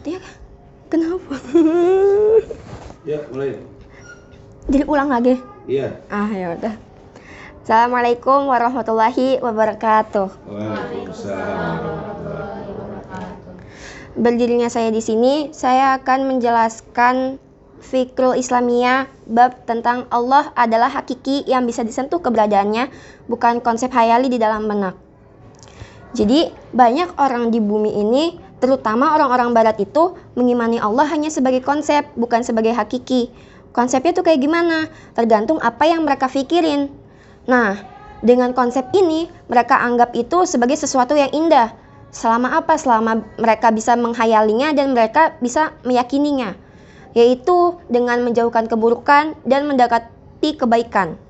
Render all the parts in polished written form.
Ya, kenapa? Ya, mulai. Jadi ulang lagi. Iya. Ya udah. Assalamualaikum warahmatullahi wabarakatuh. Waalaikumsalam. Berdirinya saya di sini, saya akan menjelaskan Fikrul Islamiyah bab tentang Allah adalah hakiki yang bisa disentuh keberadaannya, bukan konsep hayali di dalam benak. Jadi, banyak orang di bumi ini, terutama orang-orang barat itu, mengimani Allah hanya sebagai konsep, bukan sebagai hakiki. Konsepnya tuh kayak gimana? Tergantung apa yang mereka pikirin. Nah, dengan konsep ini, mereka anggap itu sebagai sesuatu yang indah. Selama apa? Selama mereka bisa menghayalinya dan mereka bisa meyakininya. Yaitu dengan menjauhkan keburukan dan mendekati kebaikan.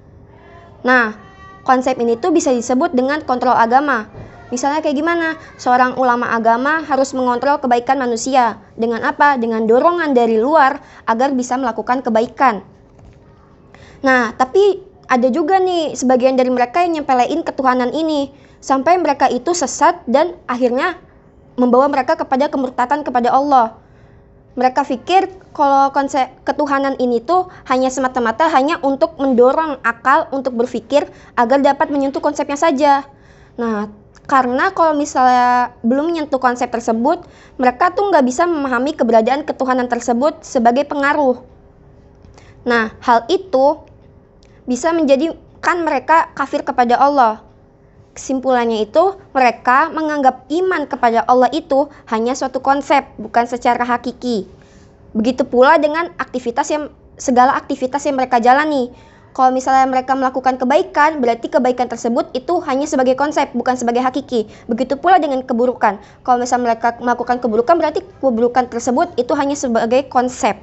Nah, konsep ini tuh bisa disebut dengan kontrol agama. Misalnya kayak gimana? Seorang ulama agama harus mengontrol kebaikan manusia. Dengan apa? Dengan dorongan dari luar agar bisa melakukan kebaikan. Nah, tapi ada juga nih sebagian dari mereka yang nyepelein ketuhanan ini. Sampai mereka itu sesat dan akhirnya membawa mereka kepada kemurtatan kepada Allah. Mereka pikir kalau konsep ketuhanan ini tuh hanya semata-mata hanya untuk mendorong akal untuk berpikir agar dapat menyentuh konsepnya saja. Nah, karena kalau misalnya belum menyentuh konsep tersebut, mereka tuh nggak bisa memahami keberadaan ketuhanan tersebut sebagai pengaruh. Nah, hal itu bisa menjadikan mereka kafir kepada Allah. Kesimpulannya itu, mereka menganggap iman kepada Allah itu hanya suatu konsep, bukan secara hakiki. Begitu pula dengan segala aktivitas yang mereka jalani. Kalau misalnya mereka melakukan kebaikan, berarti kebaikan tersebut itu hanya sebagai konsep, bukan sebagai hakiki. Begitu pula dengan keburukan. Kalau misalnya mereka melakukan keburukan, berarti keburukan tersebut itu hanya sebagai konsep.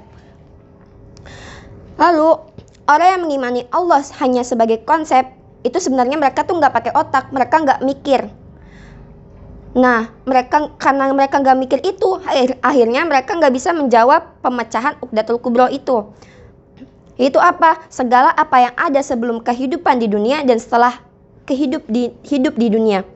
Lalu, orang yang mengimani Allah hanya sebagai konsep, itu sebenarnya mereka tuh nggak pakai otak, mereka nggak mikir. Nah, karena mereka nggak mikir itu, akhirnya mereka nggak bisa menjawab pemecahan Uqdatul Kubro itu. Itu apa? Segala apa yang ada sebelum kehidupan di dunia dan setelah hidup di dunia.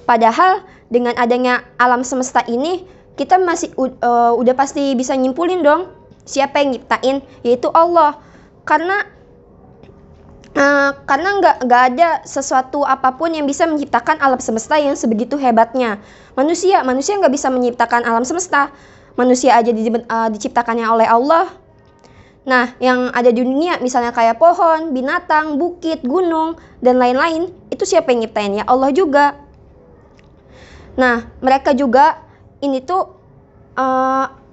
Padahal dengan adanya alam semesta ini, kita masih udah pasti bisa nyimpulin dong siapa yang nyiptain, yaitu Allah. Karena nggak ada sesuatu apapun yang bisa menciptakan alam semesta yang sebegitu hebatnya. Manusia nggak bisa menciptakan alam semesta. Manusia aja diciptakannya oleh Allah. Nah, yang ada di dunia misalnya kayak pohon, binatang, bukit, gunung, dan lain-lain, itu siapa yang nyiptain? Ya Allah juga. Nah, mereka juga ini tuh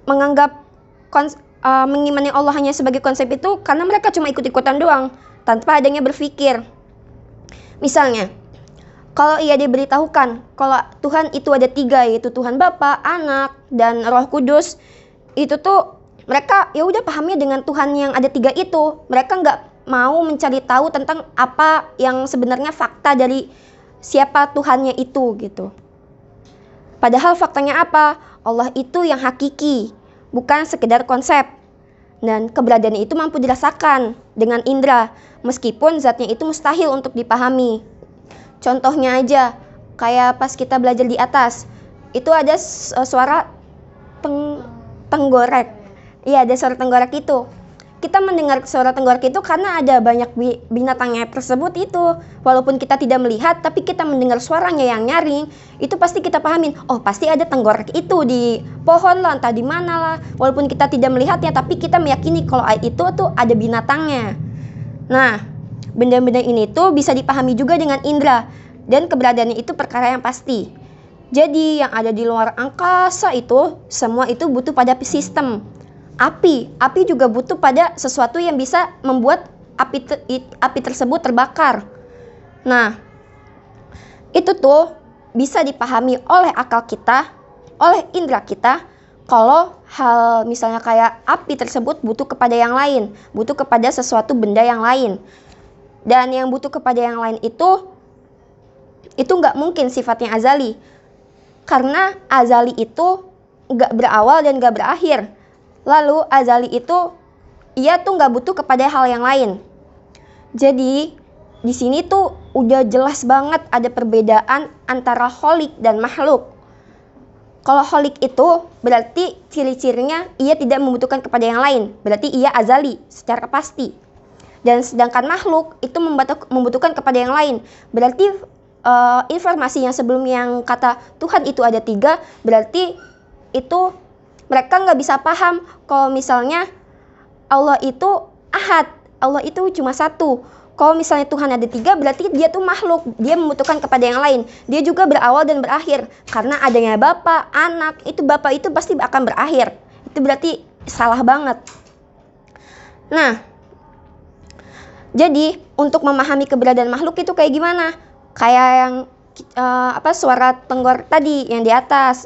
menganggap mengimani Allah hanya sebagai konsep itu karena mereka cuma ikut-ikutan doang, tanpa adanya berpikir. Misalnya, kalau ia diberitahukan kalau Tuhan itu ada 3, yaitu Tuhan Bapa, Anak, dan Roh Kudus, itu tuh mereka ya udah pahamnya dengan Tuhan yang ada 3 itu. Mereka nggak mau mencari tahu tentang apa yang sebenarnya fakta dari siapa Tuhannya itu gitu. Padahal faktanya apa? Allah itu yang hakiki, bukan sekedar konsep. Dan keberadaannya itu mampu dirasakan dengan indera, meskipun zatnya itu mustahil untuk dipahami. Contohnya aja, kayak pas kita belajar di atas, itu ada suara tenggorek. Iya, ada suara tenggorek itu. Kita mendengar suara tenggorek itu karena ada banyak binatangnya tersebut itu. Walaupun kita tidak melihat, tapi kita mendengar suaranya yang nyaring, itu pasti kita pahamin. Oh, pasti ada tenggorek itu di pohon lah, entah di mana lah. Walaupun kita tidak melihatnya, tapi kita meyakini kalau itu tuh ada binatangnya. Nah, benda-benda ini tuh bisa dipahami juga dengan indera, dan keberadaannya itu perkara yang pasti. Jadi yang ada di luar angkasa itu, semua itu butuh pada sistem. Api juga butuh pada sesuatu yang bisa membuat api tersebut terbakar. Nah, itu tuh bisa dipahami oleh akal kita, oleh indera kita, kalau hal misalnya kayak api tersebut butuh kepada yang lain, butuh kepada sesuatu benda yang lain. Dan yang butuh kepada yang lain itu nggak mungkin sifatnya azali. Karena azali itu nggak berawal dan nggak berakhir. Lalu azali itu ia tuh nggak butuh kepada hal yang lain. Jadi di sini tuh udah jelas banget ada perbedaan antara kholik dan makhluk. Kalau kholik itu berarti ciri-cirinya ia tidak membutuhkan kepada yang lain. Berarti ia azali secara pasti. Dan sedangkan makhluk itu membutuhkan kepada yang lain. Berarti informasi yang sebelum yang kata Tuhan itu ada 3, berarti itu mereka nggak bisa paham kalau misalnya Allah itu ahad, Allah itu cuma satu. Kalau misalnya Tuhan ada 3, berarti dia tuh makhluk, dia membutuhkan kepada yang lain. Dia juga berawal dan berakhir. Karena adanya bapak, anak, itu bapak itu pasti akan berakhir. Itu berarti salah banget. Nah, jadi untuk memahami keberadaan makhluk itu kayak gimana? Kayak yang suara tenggor tadi yang di atas.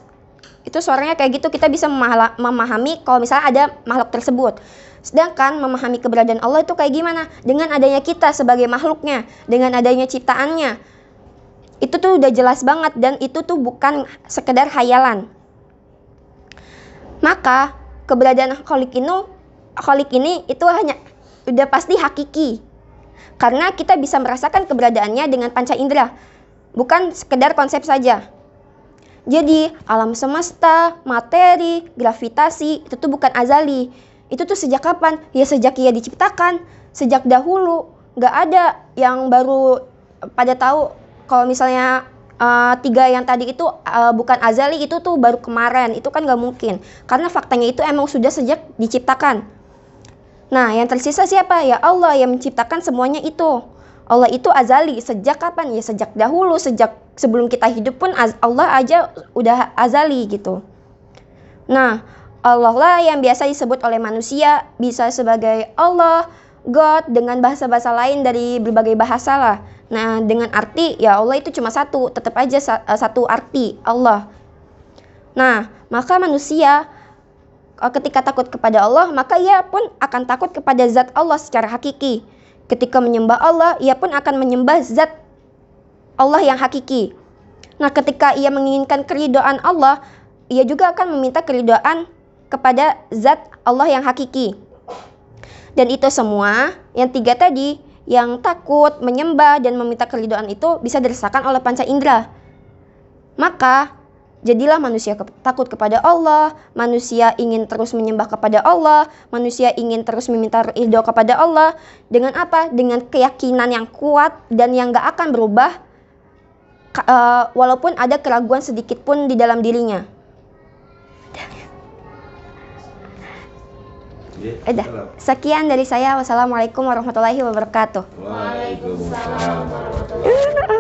Itu suaranya kayak gitu, kita bisa memahami kalau misalnya ada makhluk tersebut. Sedangkan memahami keberadaan Allah itu kayak gimana? Dengan adanya kita sebagai makhluknya, dengan adanya ciptaannya. Itu tuh udah jelas banget dan itu tuh bukan sekedar khayalan. Maka keberadaan kholik ini itu hanya udah pasti hakiki. Karena kita bisa merasakan keberadaannya dengan panca indera, bukan sekedar konsep saja. Jadi alam semesta, materi, gravitasi itu tuh bukan azali. Itu tuh sejak kapan? Ya sejak ia diciptakan, sejak dahulu. Gak ada yang baru pada tahu kalau misalnya 3 yang tadi itu bukan azali, itu tuh baru kemarin. Itu kan gak mungkin. Karena faktanya itu emang sudah sejak diciptakan. Nah, yang tersisa siapa? Ya Allah yang menciptakan semuanya itu. Allah itu azali. Sejak kapan? Ya sejak dahulu, sejak sebelum kita hidup pun Allah aja udah azali gitu. Nah, Allah lah yang biasa disebut oleh manusia, bisa sebagai Allah, God, dengan bahasa-bahasa lain dari berbagai bahasa lah. Nah, dengan arti, ya Allah itu cuma satu, tetap aja satu arti, Allah. Nah, maka manusia ketika takut kepada Allah, maka ia pun akan takut kepada zat Allah secara hakiki. Ketika menyembah Allah, ia pun akan menyembah zat Allah yang hakiki. Nah, ketika ia menginginkan keridhaan Allah, ia juga akan meminta keridhaan kepada zat Allah yang hakiki. Dan itu semua, yang 3 tadi, yang takut, menyembah, dan meminta keridhaan itu bisa dirasakan oleh panca indera. Maka, jadilah manusia takut kepada Allah, manusia ingin terus menyembah kepada Allah, manusia ingin terus meminta ridho kepada Allah. Dengan apa? Dengan keyakinan yang kuat dan yang gak akan berubah, walaupun ada keraguan sedikit pun di dalam dirinya. Sekian dari saya. Wassalamualaikum warahmatullahi wabarakatuh. Waalaikumsalam warahmatullahi wabarakatuh.